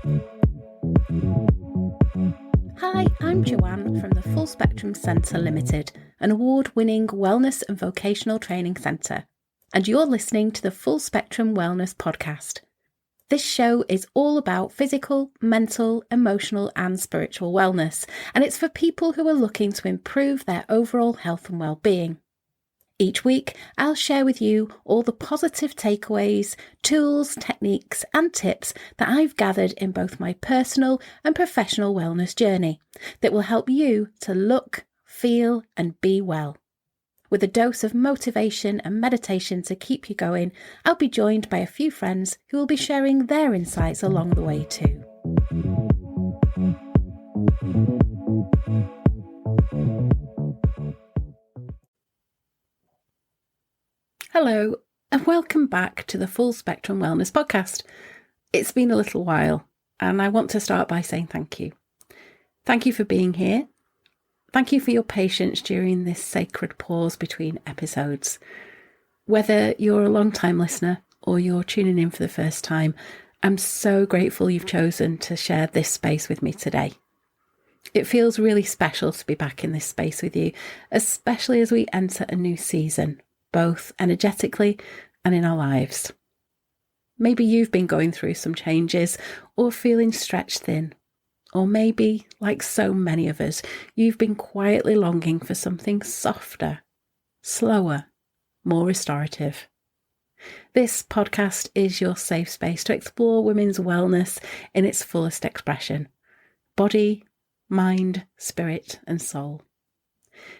Hi, I'm Joanne from the Full Spectrum Centre Limited, an award-winning wellness and vocational training centre, and you're listening to the Full Spectrum Wellness Podcast. This show is all about physical, mental, emotional and spiritual wellness, and it's for people who are looking to improve their overall health and well-being. Each week, I'll share with you all the positive takeaways, tools, techniques and tips that I've gathered in both my personal and professional wellness journey that will help you to look, feel and be well. With a dose of motivation and meditation to keep you going, I'll be joined by a few friends who will be sharing their insights along the way too. Hello, and welcome back to the Full Spectrum Wellness Podcast. It's been a little while, and I want to start by saying thank you. Thank you for being here. Thank you for your patience during this sacred pause between episodes. Whether you're a long-time listener or you're tuning in for the first time, I'm so grateful you've chosen to share this space with me today. It feels really special to be back in this space with you, especially as we enter a new season, both energetically and in our lives. Maybe you've been going through some changes or feeling stretched thin. Or maybe, like so many of us, you've been quietly longing for something softer, slower, more restorative. This podcast is your safe space to explore women's wellness in its fullest expression: body, mind, spirit and soul.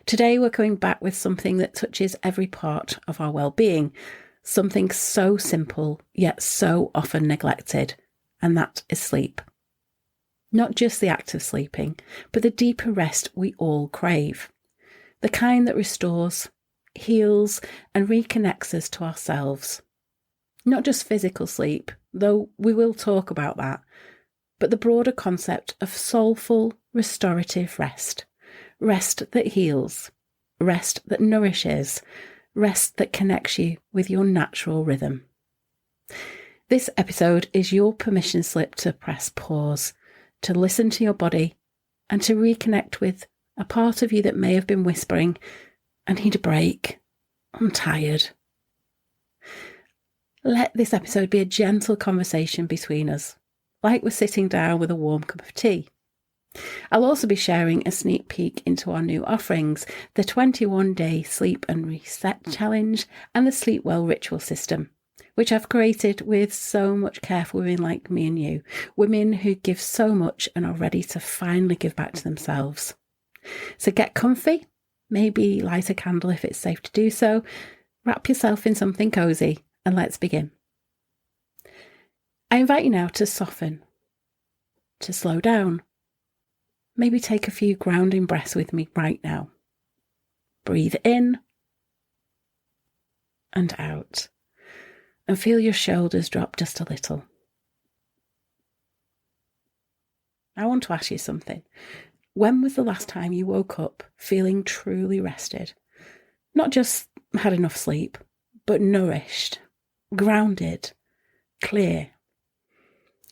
Today we're coming back with something that touches every part of our well-being, something so simple yet so often neglected, and that is sleep. Not just the act of sleeping, but the deeper rest we all crave. The kind that restores, heals and reconnects us to ourselves. Not just physical sleep, though we will talk about that, but the broader concept of soulful, restorative rest. Rest that heals, rest that nourishes, rest that connects you with your natural rhythm. This episode is your permission slip to press pause, to listen to your body and to reconnect with a part of you that may have been whispering, "I need a break, I'm tired." Let this episode be a gentle conversation between us, like we're sitting down with a warm cup of tea. I'll also be sharing a sneak peek into our new offerings, the 21-day Sleep and Reset Challenge and the Sleep Well Ritual System, which I've created with so much care for women like me and you, women who give so much and are ready to finally give back to themselves. So get comfy, maybe light a candle if it's safe to do so, wrap yourself in something cosy and let's begin. I invite you now to soften, to slow down. Maybe take a few grounding breaths with me right now. Breathe in and out, and feel your shoulders drop just a little. I want to ask you something. When was the last time you woke up feeling truly rested? Not just had enough sleep, but nourished, grounded, clear.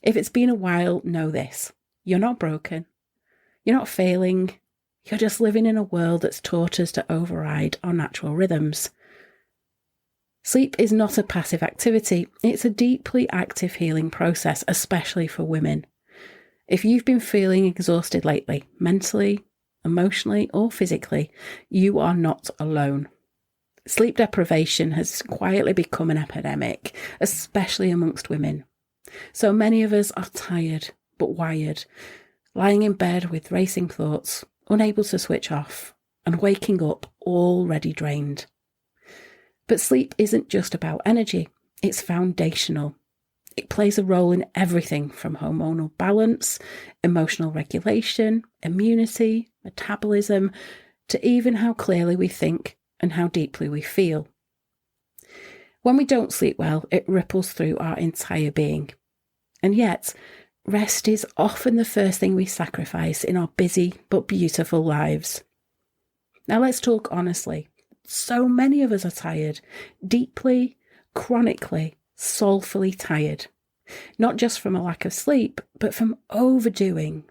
If it's been a while, know this: you're not broken. You're not failing, you're just living in a world that's taught us to override our natural rhythms. Sleep is not a passive activity, it's a deeply active healing process, especially for women. If you've been feeling exhausted lately, mentally, emotionally or physically, you are not alone. Sleep deprivation has quietly become an epidemic, especially amongst women. So many of us are tired but wired, lying in bed with racing thoughts, unable to switch off, and waking up already drained. But sleep isn't just about energy, it's foundational. It plays a role in everything from hormonal balance, emotional regulation, immunity, metabolism, to even how clearly we think and how deeply we feel. When we don't sleep well, it ripples through our entire being. And yet, rest is often the first thing we sacrifice in our busy but beautiful lives. Now let's talk honestly. So many of us are tired, deeply, chronically, soulfully tired. Not just from a lack of sleep, but from overdoing,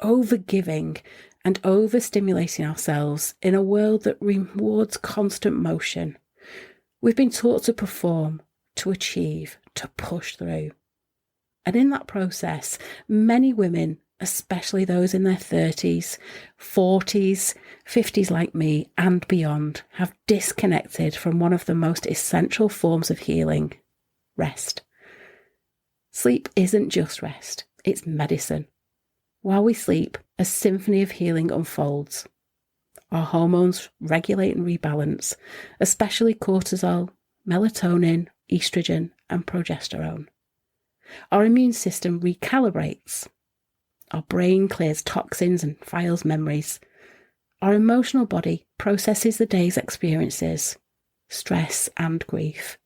overgiving, and overstimulating ourselves in a world that rewards constant motion. We've been taught to perform, to achieve, to push through. And in that process, many women, especially those in their 30s, 40s, 50s like me, and beyond, have disconnected from one of the most essential forms of healing: rest. Sleep isn't just rest, it's medicine. While we sleep, a symphony of healing unfolds. Our hormones regulate and rebalance, especially cortisol, melatonin, estrogen, and progesterone. Our immune system recalibrates. Our brain clears toxins and files memories. Our emotional body processes the day's experiences, stress and grief.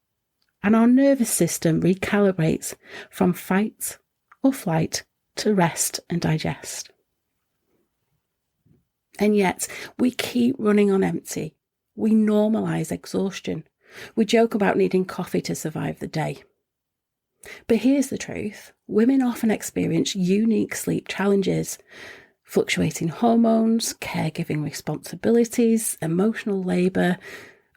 And our nervous system recalibrates from fight or flight to rest and digest. And yet, we keep running on empty. We normalise exhaustion. We joke about needing coffee to survive the day. But here's the truth. Women often experience unique sleep challenges: fluctuating hormones, caregiving responsibilities, emotional labour,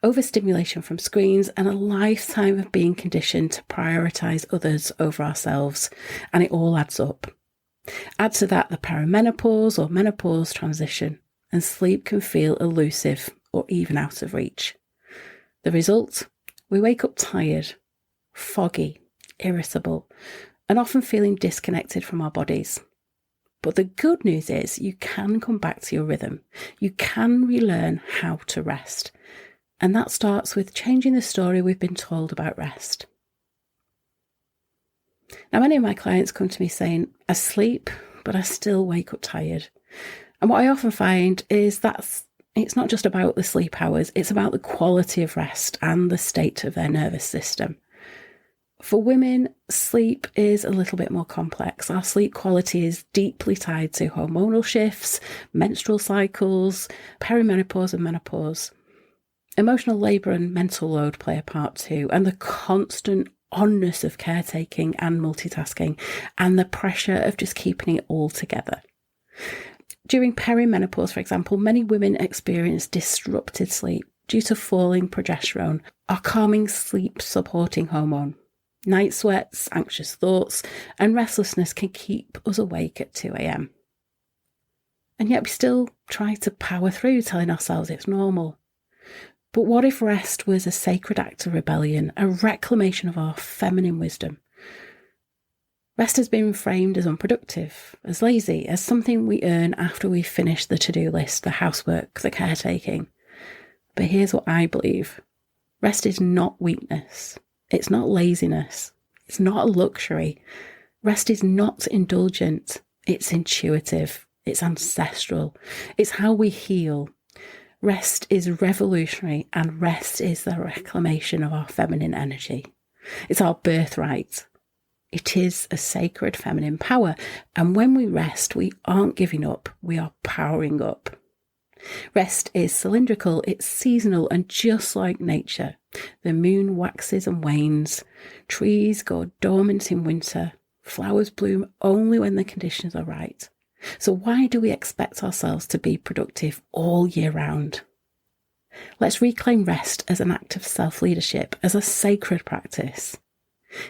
overstimulation from screens, and a lifetime of being conditioned to prioritise others over ourselves. And it all adds up. Add to that the perimenopause or menopause transition, and sleep can feel elusive or even out of reach. The result? We wake up tired, foggy, irritable, and often feeling disconnected from our bodies. But the good news is you can come back to your rhythm. You can relearn how to rest. And that starts with changing the story we've been told about rest. Now, many of my clients come to me saying, I sleep, but I still wake up tired. And what I often find is that it's not just about the sleep hours, it's about the quality of rest and the state of their nervous system. For women, sleep is a little bit more complex. Our sleep quality is deeply tied to hormonal shifts, menstrual cycles, perimenopause and menopause. Emotional labour and mental load play a part too, and the constant onness of caretaking and multitasking, and the pressure of just keeping it all together. During perimenopause, for example, many women experience disrupted sleep due to falling progesterone, our calming sleep supporting hormone. Night sweats, anxious thoughts, and restlessness can keep us awake at 2 a.m. And yet we still try to power through, telling ourselves it's normal. But what if rest was a sacred act of rebellion, a reclamation of our feminine wisdom? Rest has been framed as unproductive, as lazy, as something we earn after we've finished the to-do list, the housework, the caretaking. But here's what I believe. Rest is not weakness. It's not laziness. It's not a luxury. Rest is not indulgent. It's intuitive. It's ancestral. It's how we heal. Rest is revolutionary, and rest is the reclamation of our feminine energy. It's our birthright. It is a sacred feminine power, and when we rest, we aren't giving up, we are powering up. Rest is cylindrical, it's seasonal, and just like nature, the moon waxes and wanes, trees go dormant in winter, flowers bloom only when the conditions are right. So why do we expect ourselves to be productive all year round? Let's reclaim rest as an act of self-leadership, as a sacred practice.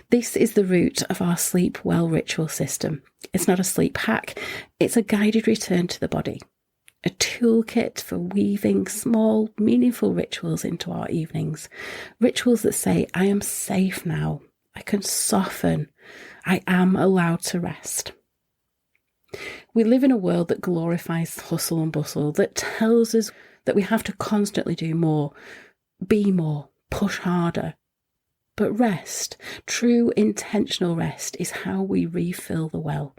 This is the root of our sleep well ritual system. It's not a sleep hack, it's a guided return to the body, a toolkit for weaving small, meaningful rituals into our evenings. Rituals that say, I am safe now, I can soften, I am allowed to rest. We live in a world that glorifies hustle and bustle, that tells us that we have to constantly do more, be more, push harder. But rest, true intentional rest, is how we refill the well.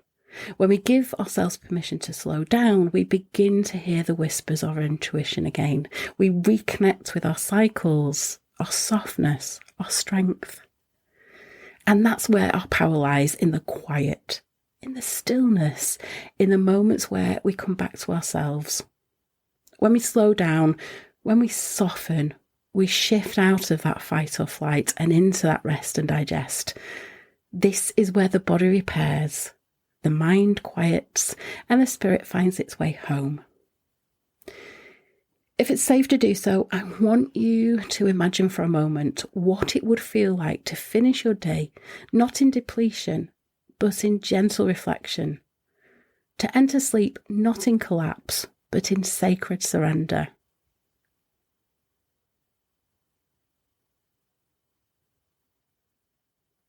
When we give ourselves permission to slow down, we begin to hear the whispers of our intuition again. We reconnect with our cycles, our softness, our strength. And that's where our power lies, in the quiet, in the stillness, in the moments where we come back to ourselves. When we slow down, when we soften, we shift out of that fight or flight and into that rest and digest. This is where the body repairs, the mind quiets, and the spirit finds its way home. If it's safe to do so, I want you to imagine for a moment what it would feel like to finish your day, not in depletion, but in gentle reflection. To enter sleep not in collapse, but in sacred surrender.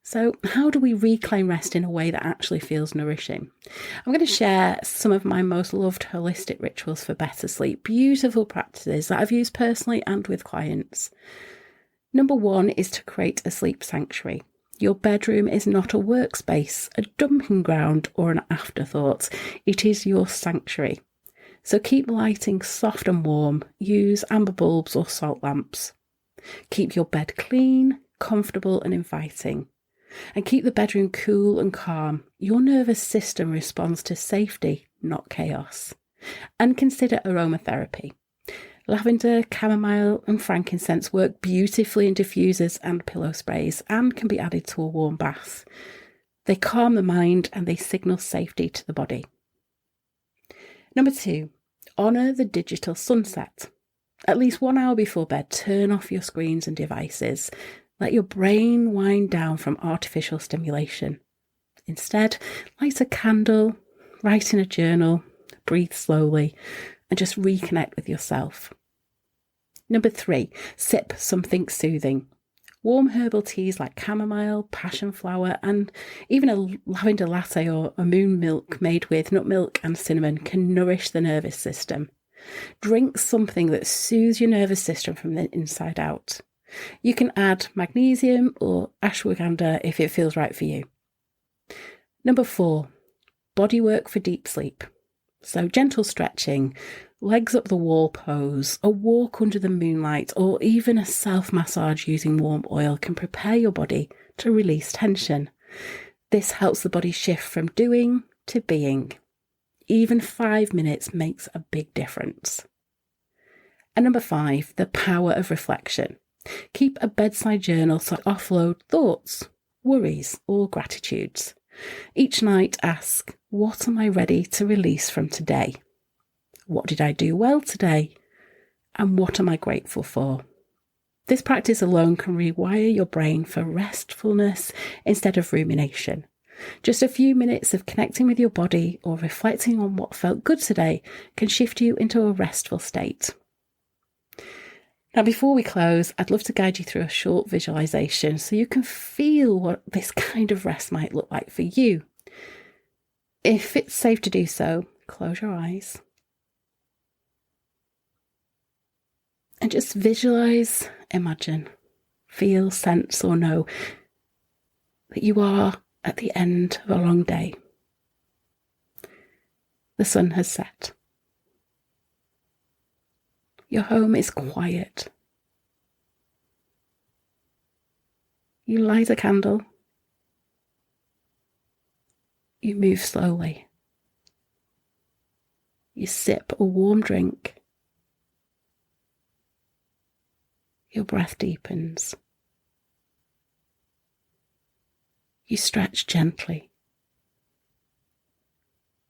So, how do we reclaim rest in a way that actually feels nourishing? I'm going to share some of my most loved holistic rituals for better sleep, beautiful practices that I've used personally and with clients. Number one is to create a sleep sanctuary. Your bedroom is not a workspace, a dumping ground, or an afterthought. It is your sanctuary. So keep lighting soft and warm. Use amber bulbs or salt lamps. Keep your bed clean, comfortable, and inviting. And keep the bedroom cool and calm. Your nervous system responds to safety, not chaos. And consider aromatherapy. Lavender, chamomile, and frankincense work beautifully in diffusers and pillow sprays and can be added to a warm bath. They calm the mind and they signal safety to the body. Number two, honour the digital sunset. At least 1 hour before bed, turn off your screens and devices. Let your brain wind down from artificial stimulation. Instead, light a candle, write in a journal, breathe slowly, and just reconnect with yourself. Number three, sip something soothing. Warm herbal teas like chamomile, passion flower, and even a lavender latte or a moon milk made with nut milk and cinnamon can nourish the nervous system. Drink something that soothes your nervous system from the inside out. You can add magnesium or ashwagandha if it feels right for you. Number four, body work for deep sleep. So gentle stretching, legs up the wall pose, a walk under the moonlight, or even a self-massage using warm oil can prepare your body to release tension. This helps the body shift from doing to being. Even 5 minutes makes a big difference. And number five, the power of reflection. Keep a bedside journal to offload thoughts, worries, or gratitudes. Each night ask, what am I ready to release from today? What did I do well today? And what am I grateful for? This practice alone can rewire your brain for restfulness instead of rumination. Just a few minutes of connecting with your body or reflecting on what felt good today can shift you into a restful state. Now, before we close, I'd love to guide you through a short visualization so you can feel what this kind of rest might look like for you. If it's safe to do so, close your eyes and just visualize, imagine, feel, sense, or know that you are at the end of a long day. The sun has set. Your home is quiet. You light a candle. You move slowly. You sip a warm drink. Your breath deepens. You stretch gently.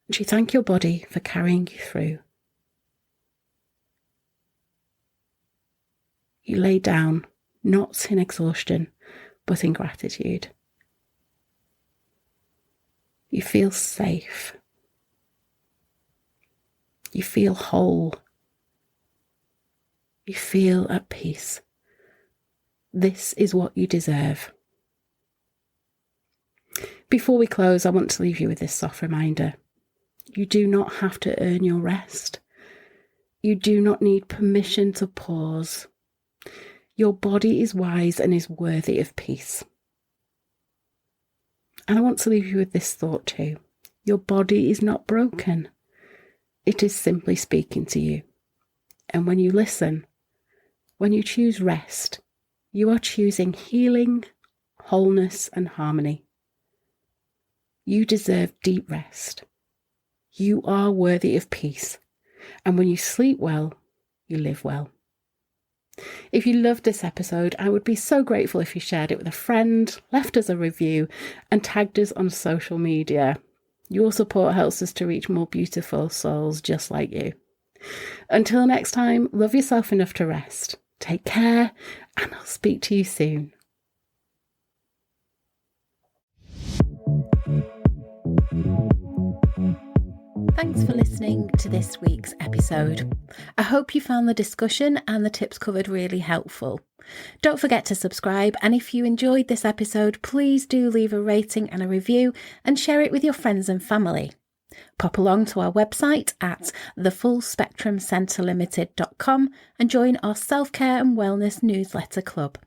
And you thank your body for carrying you through. You lay down, not in exhaustion, but in gratitude. You feel safe. You feel whole. You feel at peace. This is what you deserve. Before we close, I want to leave you with this soft reminder. You do not have to earn your rest. You do not need permission to pause. Your body is wise and is worthy of peace. And I want to leave you with this thought too. Your body is not broken. It is simply speaking to you. And when you listen, when you choose rest, you are choosing healing, wholeness, and harmony. You deserve deep rest. You are worthy of peace. And when you sleep well, you live well. If you loved this episode, I would be so grateful if you shared it with a friend, left us a review, and tagged us on social media. Your support helps us to reach more beautiful souls just like you. Until next time, love yourself enough to rest. Take care, and I'll speak to you soon. Thanks for listening to this week's episode. I hope you found the discussion and the tips covered really helpful. Don't forget to subscribe, and if you enjoyed this episode, please do leave a rating and a review and share it with your friends and family. Pop along to our website at thefullspectrumcentrelimited.com and join our self-care and wellness newsletter club.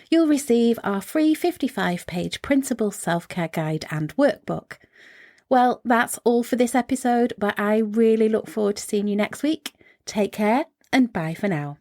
You'll receive our free 55-page printable self-care guide and workbook. Well, that's all for this episode, but I really look forward to seeing you next week. Take care and bye for now.